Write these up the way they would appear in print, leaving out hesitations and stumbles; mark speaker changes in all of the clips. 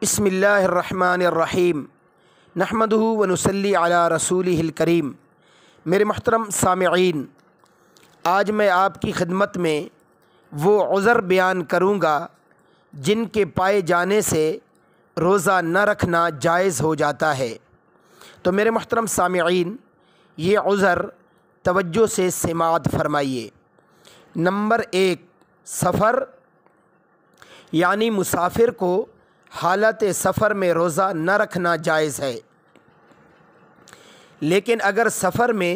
Speaker 1: بسم اللہ الرحمن الرحیم نحمدہ ونصلی علی رسولہ الکریم۔ میرے محترم سامعین، آج میں آپ کی خدمت میں وہ عذر بیان کروں گا جن کے پائے جانے سے روزہ نہ رکھنا جائز ہو جاتا ہے۔ تو میرے محترم سامعین، یہ عذر توجہ سے سماعت فرمائیے۔ نمبر 1، سفر، یعنی مسافر کو حالت سفر میں روزہ نہ رکھنا جائز ہے، لیکن اگر سفر میں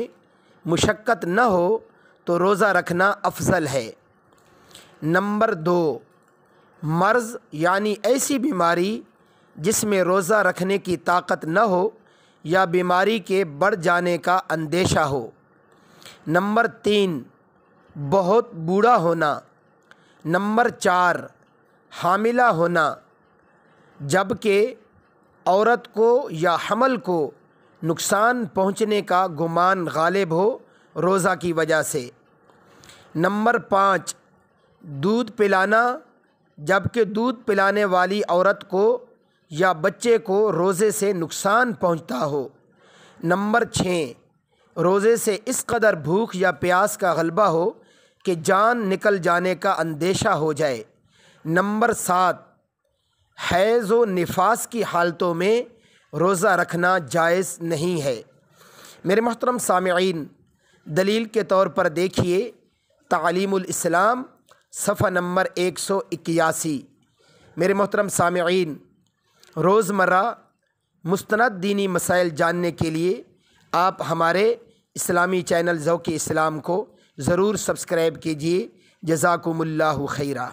Speaker 1: مشقت نہ ہو تو روزہ رکھنا افضل ہے۔ نمبر 2، مرض، یعنی ایسی بیماری جس میں روزہ رکھنے کی طاقت نہ ہو یا بیماری کے بڑھ جانے کا اندیشہ ہو۔ نمبر 3، بہت بوڑھا ہونا۔ نمبر 4، حاملہ ہونا، جبکہ عورت کو یا حمل کو نقصان پہنچنے کا گمان غالب ہو روزہ کی وجہ سے۔ نمبر 5، دودھ پلانا، جبکہ دودھ پلانے والی عورت کو یا بچے کو روزے سے نقصان پہنچتا ہو۔ نمبر 6، روزے سے اس قدر بھوک یا پیاس کا غلبہ ہو کہ جان نکل جانے کا اندیشہ ہو جائے۔ نمبر 7، حیض و نفاس کی حالتوں میں روزہ رکھنا جائز نہیں ہے۔ میرے محترم سامعین، دلیل کے طور پر دیکھیے تعلیم الاسلام صفحہ نمبر 181۔ میرے محترم سامعین، روزمرہ مستند دینی مسائل جاننے کے لیے آپ ہمارے اسلامی چینل ذوق اسلام کو ضرور سبسکرائب کیجیے۔ جزاکم اللہ خیرہ۔